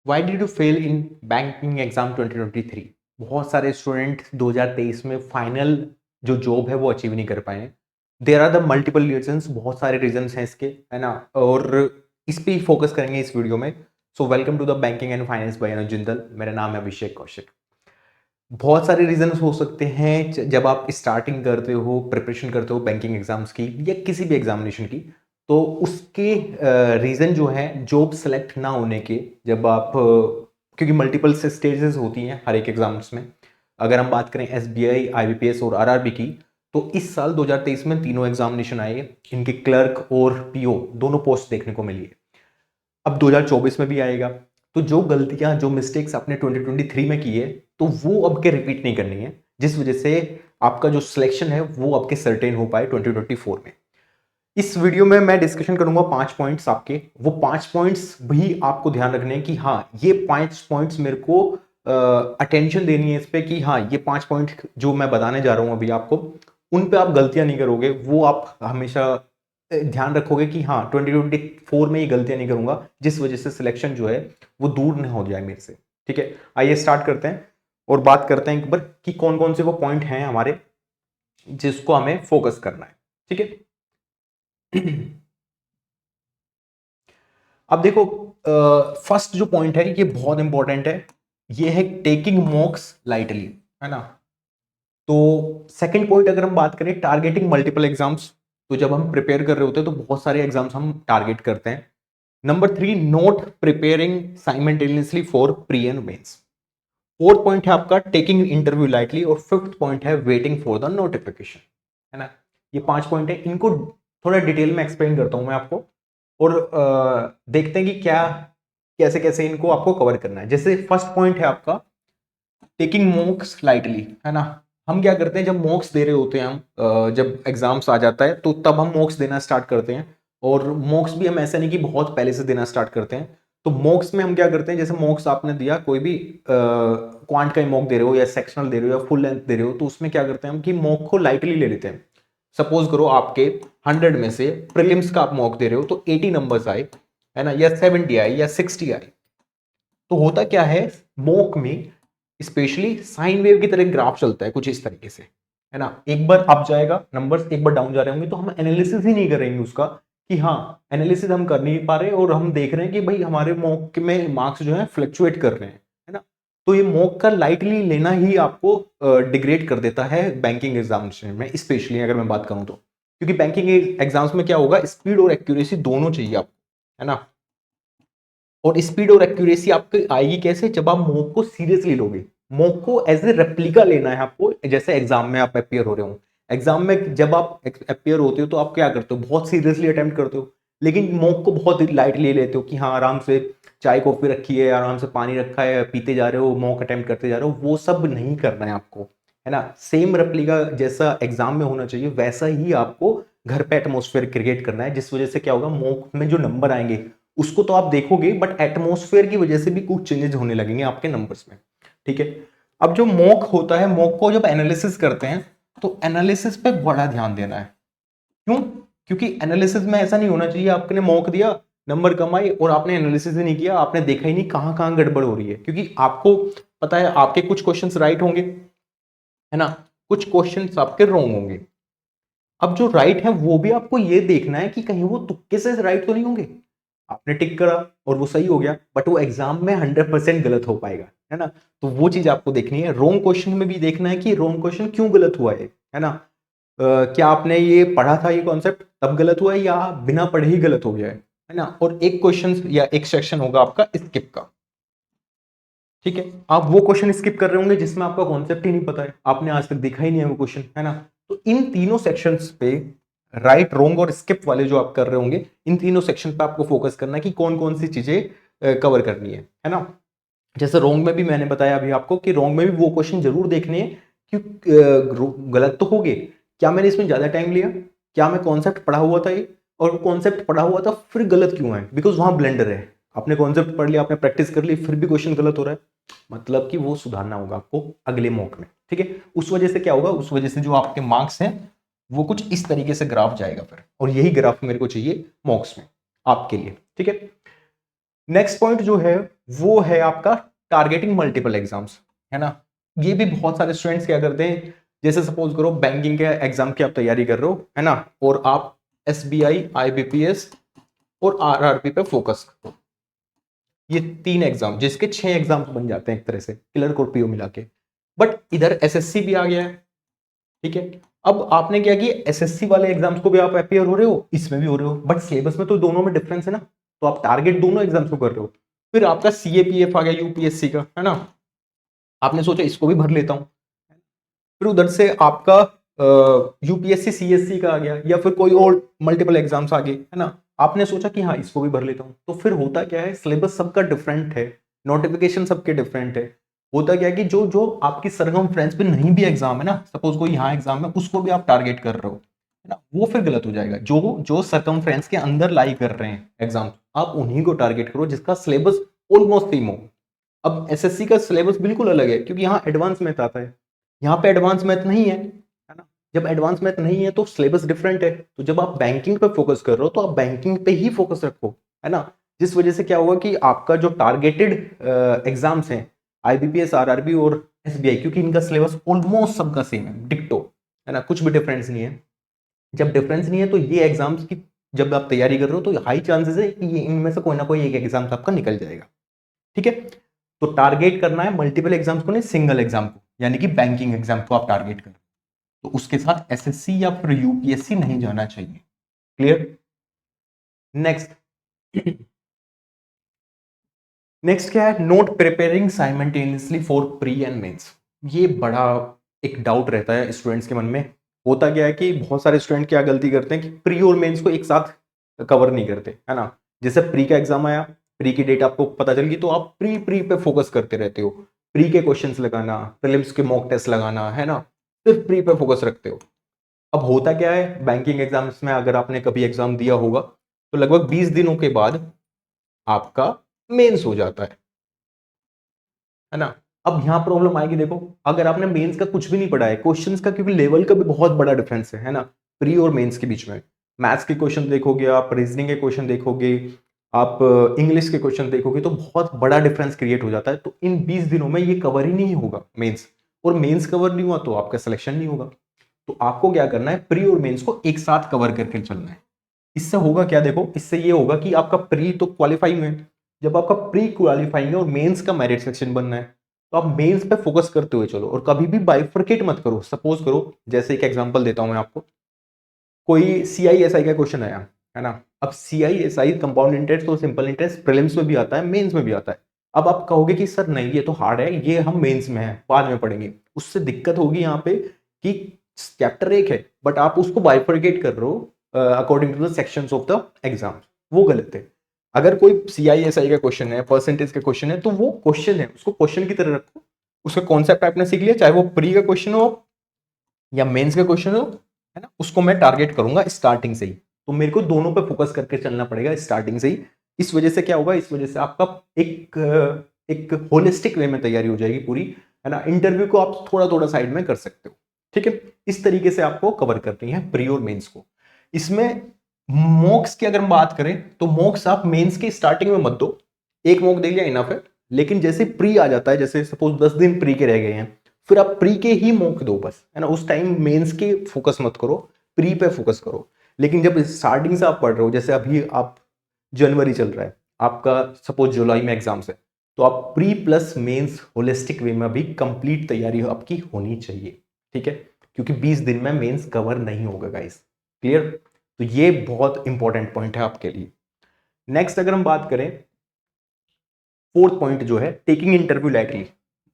Why did you fail in banking exam 2023? बहुत सारे student 2023 में फाइनल जो जॉब है वो अचीव नहीं कर पाए हैं। There are the multiple reasons, बहुत सारे रीजंस हैं इसके, है ना। और इस पे ही फोकस करेंगे इस वीडियो में। So welcome to the banking and finance by Anuj Jindal. मेरा नाम है अभिषेक कौशिक। बहुत सारे रीजंस हो सकते हैं जब आप स्टार्टिंग करते हो, प्रिपरेशन करते हो बैंकिंग एग्जाम्स की या किसी भी एग्जामिनेशन की, तो उसके रीज़न जो है जॉब सेलेक्ट ना होने के, जब आप क्योंकि मल्टीपल स्टेजेस होती हैं हर एक एग्जाम्स में। अगर हम बात करें एसबीआई, आईबीपीएस और आरआरबी की, तो इस साल 2023 में तीनों एग्जामिनेशन आए। इनके क्लर्क और पीओ दोनों पोस्ट देखने को मिली है। अब 2024 में भी आएगा। तो जो गलतियां, जो मिस्टेक्स आपने 2023 में की है, तो वो अब के रिपीट नहीं करनी है, जिस वजह से आपका जो सिलेक्शन है वो आपके सर्टेन हो पाए 2024 में। इस वीडियो में मैं डिस्कशन करूंगा 5 पॉइंट्स आपके। वो 5 पॉइंट्स भी आपको ध्यान रखने हैं कि हाँ, ये 5 पॉइंट्स मेरे को अटेंशन देनी है इस पे कि हाँ, ये 5 पॉइंट जो मैं बताने जा रहा हूं अभी आपको, उन पे आप गलतियां नहीं करोगे। वो आप हमेशा ध्यान रखोगे कि हाँ, 2024 में ये गलतियां नहीं करूंगा, जिस वजह से सिलेक्शन जो है वो दूर न हो जाए मेरे से। ठीक है, आइए स्टार्ट करते हैं और बात करते हैं एक बार कि कौन कौन से वो पॉइंट हैं हमारे जिसको हमें फोकस करना है। ठीक है। अब देखो, फर्स्ट जो पॉइंट है ये बहुत इंपॉर्टेंट है। ये है टेकिंग मॉक्स लाइटली, है ना। तो सेकंड पॉइंट अगर हम बात करें, टारगेटिंग मल्टीपल एग्जाम्स। तो जब हम प्रिपेयर कर रहे होते हैं तो बहुत सारे एग्जाम्स हम टारगेट करते हैं। Number 3, not preparing simultaneously for pre and mains. Fourth point है आपका टेकिंग इंटरव्यू लाइटली, और फिफ्थ पॉइंट है वेटिंग फॉर द नोटिफिकेशन, है ना। ये 5 पॉइंट है, इनको थोड़ा डिटेल में एक्सप्लेन करता हूं मैं आपको, और देखते हैं कि क्या, कैसे कैसे इनको आपको कवर करना है। जैसे फर्स्ट पॉइंट है आपका टेकिंग मॉक्स लाइटली, है ना। हम क्या करते हैं, जब मॉक्स दे रहे होते हैं हम, जब एग्जाम्स आ जाता है तो तब हम मॉक्स देना स्टार्ट करते हैं। और मॉक्स भी हम ऐसा नहीं कि बहुत पहले से देना स्टार्ट करते हैं। तो मॉक्स में हम क्या करते हैं, जैसे मॉक्स आपने दिया, कोई भी क्वांट का मॉक दे रहे हो या सेक्शनल दे रहे हो या फुल लेंथ दे रहे हो, तो उसमें क्या करते हैं हम कि मॉक को लाइटली ले लेते हैं। सपोज करो आपके 100 में से प्रीलिम्स का आप मॉक दे रहे हो तो 80 नंबर्स आए, है ना, या 70 आए या 60 आए। तो होता क्या है, मॉक में स्पेशली साइन वेव की तरह ग्राफ चलता है कुछ इस तरीके से, है ना। एक बार अप जाएगा नंबर्स, एक बार डाउन जा रहे होंगे, तो हम एनालिसिस ही नहीं करेंगे उसका कि हाँ, एनालिसिस हम कर नहीं पा रहे और हम देख रहे हैं कि भाई हमारे मॉक में मार्क्स जो है फ्लक्चुएट कर रहे हैं, है ना। तो ये मॉक का लाइटली लेना ही आपको डिग्रेड कर देता है बैंकिंग एग्जामिनेशन में, स्पेशली अगर मैं बात करूं तो। क्योंकि बैंकिंग एग्जाम्स में क्या होगा, स्पीड और एक्यूरेसी दोनों चाहिए आपको, है ना। और स्पीड और एक्यूरेसी आपकी आएगी कैसे, जब आप मॉक को सीरियसली लोगे। मॉक को एज ए रेप्लिका लेना है आपको, जैसे एग्जाम में आप अपियर हो रहे हो। एग्जाम में जब आप अपियर होते हो तो आप क्या करते हो, बहुत सीरियसली अटेम्प्ट करते हो। लेकिन मॉक को बहुत लाइटली लेते हो कि हाँ, आराम से चाय कॉफी रखी है, आराम से पानी रखा है, पीते जा रहे हो, मॉक अटेम्प्ट करते जा रहे हो। वो सब नहीं करना है आपको, है ना। सेम रेप्लिका जैसा एग्जाम में होना चाहिए वैसा ही आपको घर पे एटमोस्फेयर क्रिएट करना है, जिस वजह से क्या होगा, मॉक में जो नंबर आएंगे उसको तो आप देखोगे, बट एटमॉस्फेयर की वजह से भी कुछ चेंजेस होने लगेंगे आपके नंबर्स में। ठीक है। अब जो मॉक होता है, मॉक को जब एनालिसिस करते हैं तो एनालिसिस पे बड़ा ध्यान देना है। क्यों? क्योंकि एनालिसिस में ऐसा नहीं होना चाहिए आपने मॉक दिया, नंबर कम आए और आपने एनालिसिस ही नहीं किया, आपने देखा ही नहीं कहां कहां गड़बड़ हो रही है। क्योंकि आपको पता है आपके कुछ क्वेश्चंस राइट होंगे, है ना, कुछ क्वेश्चंस आपके रॉन्ग होंगे। अब जो राइट है वो भी आपको ये देखना है कि कहीं वो तुक्के से राइट तो नहीं होंगे। आपने टिक करा और वो सही हो गया, बट वो एग्जाम में 100% गलत हो पाएगा, है ना। तो वो चीज आपको देखनी है। रॉन्ग क्वेश्चन में भी देखना है कि रॉन्ग क्वेश्चन क्यों गलत हुआ है ना। क्या आपने ये पढ़ा था, ये कॉन्सेप्ट तब गलत हुआ है या बिना पढ़े ही गलत हो गया है ना। और एक क्वेश्चन या एक सेक्शन होगा आपका स्किप का। ठीक है, आप वो क्वेश्चन स्किप कर रहे होंगे जिसमें आपका कॉन्सेप्ट ही नहीं पता है, आपने आज तक देखा ही नहीं है वो क्वेश्चन, है ना। तो इन तीनों सेक्शंस पे, राइट, रॉन्ग और स्किप वाले जो आप कर रहे होंगे, इन तीनों सेक्शन पे आपको फोकस करना है कि कौन कौन सी चीजें कवर करनी है ना। जैसे रॉन्ग में भी मैंने बताया अभी आपको कि रॉन्ग में भी वो क्वेश्चन जरूर देखने हैं कि गलत तो हो गए, क्या मैंने इसमें ज्यादा टाइम लिया, क्या मैं कॉन्सेप्ट पढ़ा हुआ था ये, और कॉन्सेप्ट पढ़ा हुआ था फिर गलत क्यों है, बिकॉज वहां ब्लेंडर है। आपने कॉन्सेप्ट पढ़ लिया, आपने प्रैक्टिस कर ली, फिर भी क्वेश्चन गलत हो रहा है, मतलब कि वो सुधारना होगा आपको अगले मॉक में। ठीक है, उस वजह से क्या होगा, उस वजह से जो आपके मार्क्स हैं वो कुछ इस तरीके से ग्राफ जाएगा फिर, और यही ग्राफ मेरे को चाहिए मॉक्स में आपके लिए। ठीक है। नेक्स्ट पॉइंट जो है वो है आपका टारगेटिंग मल्टीपल एग्जाम्स, है ना। ये भी बहुत सारे स्टूडेंट्स क्या करते हैं, जैसे सपोज करो बैंकिंग के एग्जाम की आप तैयारी कर रहे हो, है ना, और आप एसबीआई, आईबीपीएस और आरआरबी पे फोकस करो। ये 3 एग्जाम जिसके 6 एग्जाम्स बन जाते हैं एक तरह से क्लर्क और पीओ मिला के। बट इधर एसएससी भी आ गया है, ठीक है। अब आपने क्या किया, एसएससी वाले एग्जाम्स को भी आप अपियर हो रहे हो, इसमें भी हो रहे हो, बट सिलेबस में तो दोनों में डिफरेंस है ना, तो आप टारगेट दोनों एग्जाम्स को कर रहे हो। फिर आपका सीएपीएफ आ गया यूपीएससी का, है ना, आपने सोचा इसको भी भर लेता हूं। फिर उधर से आपका यूपीएससी सीएससी का आ गया, या फिर कोई और मल्टीपल एग्जाम्स आ गए, है ना, आपने सोचा कि हाँ इसको भी भर लेता हूं। तो फिर होता क्या है, सिलेबस सबका डिफरेंट है, नोटिफिकेशन सबके डिफरेंट है। होता क्या है कि जो जो आपकी सरकमफ्रेंस पे नहीं भी एग्जाम है ना, सपोज कोई यहाँ एग्जाम है उसको भी आप टारगेट कर रहे हो, है ना, वो फिर गलत हो जाएगा। जो जो सरकमफ्रेंस के अंदर लाई कर रहे हैं एग्जाम, आप उन्हीं को टारगेट करो जिसका सिलेबस ऑलमोस्ट सेम हो। अब एसएससी का सिलेबस बिल्कुल अलग है, क्योंकि यहाँ एडवांस मैथ आता है, यहाँ पे एडवांस मैथ नहीं है ना। जब एडवांस मैथ नहीं है तो सिलेबस डिफरेंट है। तो जब आप बैंकिंग पे फोकस कर रहे हो तो आप बैंकिंग पे ही फोकस रखो, है ना। जिस वजह से क्या होगा कि आपका जो टारगेटेड एग्जाम्स हैं, आईबीपीएस, आरआरबी और एसबीआई, क्योंकि इनका सिलेबस ऑलमोस्ट सबका सेम है, डिक्टो, है ना, कुछ भी डिफरेंस नहीं है। जब डिफरेंस नहीं है तो ये एग्जाम्स की जब आप तैयारी कर रहे हो तो हाई चांसेस है कि ये इनमें से कोई ना कोई एक एग्जाम आपका निकल जाएगा, ठीक है। तो टारगेट करना है मल्टीपल एग्जाम्स को नहीं, सिंगल एग्जाम को, यानी कि बैंकिंग एग्जाम को आप टारगेट करें। तो उसके साथ एसएससी या फिर यूपीएससी नहीं जाना चाहिए। क्लियर। नेक्स्ट, नेक्स्ट क्या है, not preparing simultaneously for pre and mains. ये बड़ा एक डाउट रहता है स्टूडेंट्स के मन में। होता क्या है कि बहुत सारे स्टूडेंट क्या गलती करते हैं कि प्री और मेंस को एक साथ कवर नहीं करते, है ना। जैसे प्री का एग्जाम आया, प्री की डेट आपको पता चल गई, तो आप प्री प्री पे फोकस करते रहते हो, प्री के क्वेश्चंस लगाना, प्रीलिम्स के मॉक टेस्ट लगाना, है ना, सिर्फ प्री पे फोकस रखते हो। अब होता क्या है, बैंकिंग एग्जाम्स में अगर आपने कभी एग्जाम दिया होगा तो लगभग 20 दिनों के बाद आपका मेंस हो जाता है ना। अब यहां प्रॉब्लम आएगी, देखो अगर आपने मेंस का कुछ भी नहीं पढ़ा है, क्वेश्चंस का क्योंकि लेवल का भी बहुत बड़ा डिफरेंस है ना, प्री और मेंस के बीच में। मैथ्स के क्वेश्चन देखोगे आप, रीजनिंग के क्वेश्चन देखोगे आप, इंग्लिश के क्वेश्चन देखोगे, तो बहुत बड़ा डिफरेंस क्रिएट हो जाता है। तो इन 20 दिनों में ये कवर ही नहीं होगा मेंस, और मेंस कवर नहीं हुआ तो आपका सिलेक्शन नहीं होगा। तो आपको क्या करना है, प्री और मेंस को एक साथ कवर करके चलना है। इससे होगा क्या, देखो इससे ये होगा कि आपका प्री तो क्वालिफाइंग है, जब आपका प्री क्वालिफाइंग है और मेंस का मेरिट सेक्शन बनना है, तो आप मेंस पे फोकस करते हुए चलो, और कभी भी बाइफरकेट मत करो। सपोज करो, जैसे एक एग्जांपल देता हूं मैं आपको, कोई सीआईएसआई का क्वेश्चन आया, है ना। अब सीआईएसआई कंपाउंड इंटरेस्ट और सिंपल इंटरेस्ट प्रीलिम्स में भी आता है, मेंस में भी आता है। अब आप कहोगे कि सर नहीं ये तो हार्ड है, ये हम मेंस में है बाद में पढ़ेंगे, उससे दिक्कत होगी यहाँ पे कि चैप्टर एक है बट आप उसको बाइफरकेट कर रहे हो according to the sections of the exam, वो गलत है। अगर कोई सीआईएसआई का क्वेश्चन है, परसेंटेज का क्वेश्चन है, तो वो क्वेश्चन है, उसको क्वेश्चन की तरह रखो, उसका कॉन्सेप्ट आपने सीख लिया, चाहे वो प्री का क्वेश्चन हो या मेंस का क्वेश्चन हो, है ना, उसको मैं टारगेट करूंगा स्टार्टिंग से ही। तो मेरे को दोनों पे फोकस करके चलना पड़ेगा स्टार्टिंग से ही। इस वजह से क्या होगा, इस वजह से आपका एक एक होलिस्टिक वे में तैयारी हो जाएगी पूरी, है ना। इंटरव्यू को आप थोड़ा थोड़ा साइड में कर सकते हो, ठीक है। इस तरीके से आपको कवर करनी है प्री और मेंस को। इसमें मॉक्स की अगर हम बात करें तो मॉक्स आप मेंस के स्टार्टिंग में मत दो, एक मॉक दे लिया इनफ है। लेकिन जैसे प्री आ जाता है, जैसे सपोज 10 दिन प्री के रह गए हैं, फिर आप प्री के ही मॉक दो बस, है ना। उस टाइम मेंस के फोकस मत करो, प्री पे फोकस करो। लेकिन जब स्टार्टिंग से आप पढ़ रहे हो, जैसे अभी आप जनवरी चल रहा है आपका, सपोज जुलाई में एग्जाम्स है, तो आप pre plus mains holistic way में भी कंप्लीट तैयारी आपकी होनी चाहिए, ठीक है। क्योंकि 20 दिन में मेंस कवर नहीं होगा गाइस। क्लियर। तो ये बहुत इंपॉर्टेंट पॉइंट है आपके लिए। नेक्स्ट अगर हम बात करें, फोर्थ पॉइंट जो है टेकिंग इंटरव्यू लाइटली,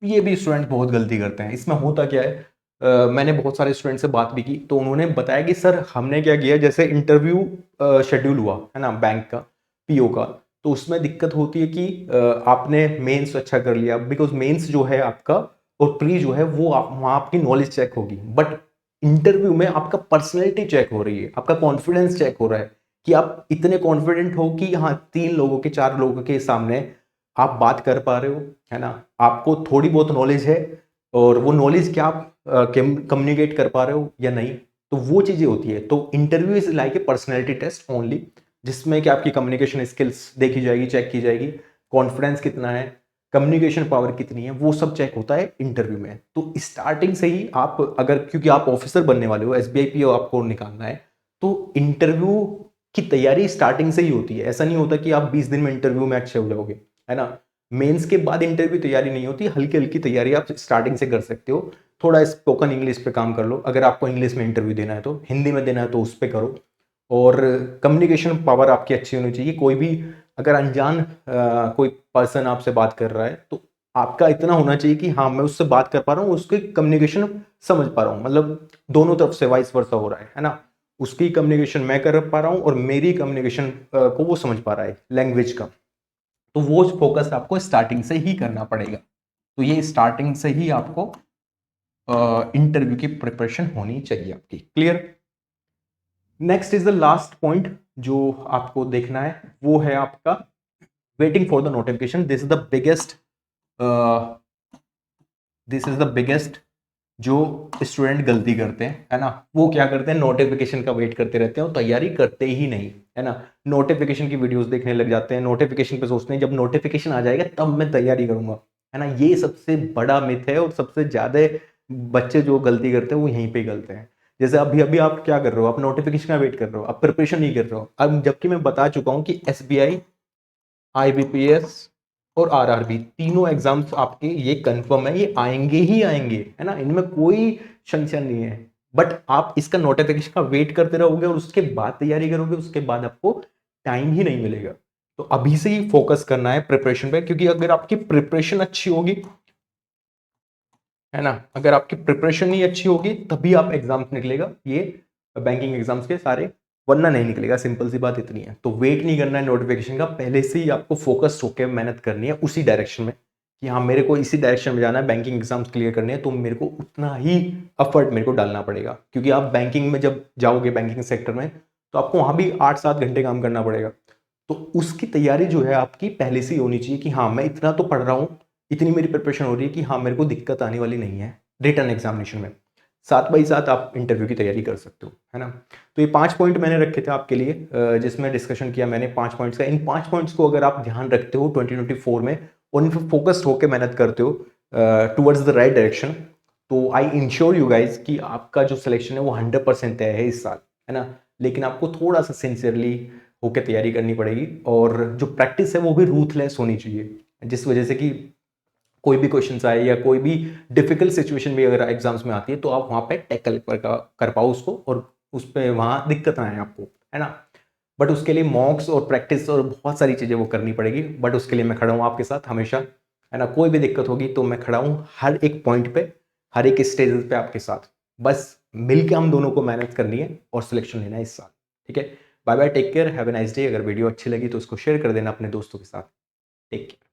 ये भी स्टूडेंट बहुत गलती करते हैं। इसमें होता क्या है, मैंने बहुत सारे स्टूडेंट से बात भी की तो उन्होंने बताया कि सर हमने क्या किया, जैसे इंटरव्यू शेड्यूल हुआ है ना बैंक का, पीओ का, तो उसमें दिक्कत होती है कि आपने मेंस अच्छा कर लिया, बिकॉज मेंस जो है आपका और प्री जो है वो वहाँ आपकी नॉलेज चेक होगी, बट इंटरव्यू में आपका पर्सनैलिटी चेक हो रही है, आपका कॉन्फिडेंस चेक हो रहा है कि आप इतने कॉन्फिडेंट हो कि हाँ 3 लोगों के 4 लोगों के सामने आप बात कर पा रहे हो, है ना, आपको थोड़ी बहुत नॉलेज है, और वो नॉलेज क्या आप कम्युनिकेट कर पा रहे हो या नहीं। तो वो चीजें होती है। तो interview is like a personality test only, जिसमें कि आपकी कम्युनिकेशन स्किल्स देखी जाएगी, चेक की जाएगी, कॉन्फिडेंस कितना है, कम्युनिकेशन पावर कितनी है, वो सब चेक होता है इंटरव्यू में। तो स्टार्टिंग से ही आप अगर, क्योंकि आप ऑफिसर बनने वाले हो, एसबीआई पीओ आपको निकालना है, तो इंटरव्यू की तैयारी स्टार्टिंग से ही होती है। ऐसा नहीं होता कि आप 20 दिन में इंटरव्यू में अच्छे हो जाओगे, है ना। मेंस के बाद इंटरव्यू तैयारी नहीं होती, हल्की हल्की तैयारी आप स्टार्टिंग से कर सकते हो। थोड़ा स्पोकन इंग्लिश पे काम कर लो, अगर आपको इंग्लिश में इंटरव्यू देना है तो, हिंदी में देना है तो उस पर करो। और कम्युनिकेशन पावर आपकी अच्छी होनी चाहिए। कोई भी अगर अनजान कोई पर्सन आपसे बात कर रहा है तो आपका इतना होना चाहिए कि हाँ मैं उससे बात कर पा रहा हूँ, उसकी कम्युनिकेशन समझ पा रहा हूँ, मतलब दोनों तरफ से वाइस वर्सा हो रहा है ना। उसकी कम्युनिकेशन मैं कर पा रहा हूँ और मेरी कम्युनिकेशन को वो समझ पा रहा है, लैंग्वेज का। तो वो फोकस आपको स्टार्टिंग से ही करना पड़ेगा। तो ये स्टार्टिंग से ही आपको इंटरव्यू की प्रिपरेशन होनी चाहिए आपकी। Clear. Next is the last point जो आपको देखना है, वो है आपका waiting for the notification. This is the biggest जो स्टूडेंट गलती करते हैं, है ना। वो क्या करते हैं, नोटिफिकेशन का वेट करते रहते हैं और तैयारी करते ही नहीं, है ना। नोटिफिकेशन की वीडियोस देखने लग जाते हैं, नोटिफिकेशन पे सोचते हैं जब नोटिफिकेशन आ जाएगा तब मैं तैयारी करूंगा, है ना। ये सबसे बड़ा मिथ है और सबसे ज्यादा बच्चे जो गलती करते हैं वो यहीं पे गलते हैं। जैसे अभी अभी आप क्या कर रहे हो, आप नोटिफिकेशन का वेट कर रहे हो, आप प्रिपरेशन नहीं कर रहे हो। अब जबकि मैं बता चुका हूं कि एसबीआई, आईबीपीएस और आरआरबी तीनों एग्जाम्स आपके ये कंफर्म है, ये आएंगे ही आएंगे, है ना। इनमें कोई संशय नहीं है। बट आप इसका नोटिफिकेशन का वेट करते रहोगे और उसके बाद तैयारी करोगे, उसके बाद आपको टाइम ही नहीं मिलेगा। तो अभी से ही फोकस करना है प्रिपरेशन पे, क्योंकि अगर आपकी प्रिपरेशन अच्छी होगी, है ना, अगर आपकी प्रिपरेशन ही अच्छी होगी तभी आप एग्जाम्स निकलेगा ये बैंकिंग एग्जाम्स के सारे, वरना नहीं निकलेगा। सिंपल सी बात इतनी है। तो वेट नहीं करना है नोटिफिकेशन का, पहले से ही आपको फोकस होकर मेहनत करनी है उसी डायरेक्शन में कि हाँ मेरे को इसी डायरेक्शन में जाना है, बैंकिंग एग्जाम्स क्लियर करने हैं, तो मेरे को उतना ही एफर्ट मेरे को डालना पड़ेगा। क्योंकि आप बैंकिंग में जब जाओगे, बैंकिंग सेक्टर में, तो आपको वहाँ भी 8-7 घंटे काम करना पड़ेगा। तो उसकी तैयारी जो है आपकी पहले से ही होनी चाहिए कि हाँ मैं इतना तो पढ़ रहा हूँ, इतनी मेरी प्रिपरेशन हो रही है कि हाँ मेरे को दिक्कत आने वाली नहीं है रिटर्न एग्जामिनेशन में। साथ बाई साथ आप इंटरव्यू की तैयारी कर सकते हो, है ना। तो ये 5 पॉइंट मैंने रखे थे आपके लिए, जिसमें डिस्कशन किया मैंने 5 पॉइंट्स का। इन 5 पॉइंट्स को अगर आप ध्यान रखते हो 2024 में, उन पर फोकस्ड होकर मेहनत करते हो टुवर्ड्स द राइट डायरेक्शन, तो आई इंश्योर यू गाइज कि आपका जो सिलेक्शन है वो 100% तय है इस साल, है ना। लेकिन आपको थोड़ा सा सिंसियरली होकर तैयारी करनी पड़ेगी, और जो प्रैक्टिस है वो भी रूथलेस होनी चाहिए, जिस वजह से कि कोई भी क्वेश्चन आए या कोई भी डिफिकल्ट सिचुएशन भी अगर एग्जाम्स में आती है तो आप वहाँ पे टैकल कर पाओ उसको, और उस पर वहाँ दिक्कत ना आए आपको, है ना। बट उसके लिए मॉक्स और प्रैक्टिस और बहुत सारी चीज़ें वो करनी पड़ेगी। बट उसके लिए मैं खड़ा हूँ आपके साथ हमेशा, है ना। कोई भी दिक्कत होगी तो मैं खड़ा हूँ हर एक पॉइंट पे, हर एक स्टेज पे आपके साथ। बस मिल के हम दोनों को मेहनत करनी है और सिलेक्शन लेना है इस साल, ठीक है। Bye bye, take care, have a nice day. अगर वीडियो अच्छी लगी तो उसको शेयर कर देना अपने दोस्तों के साथ। Take care.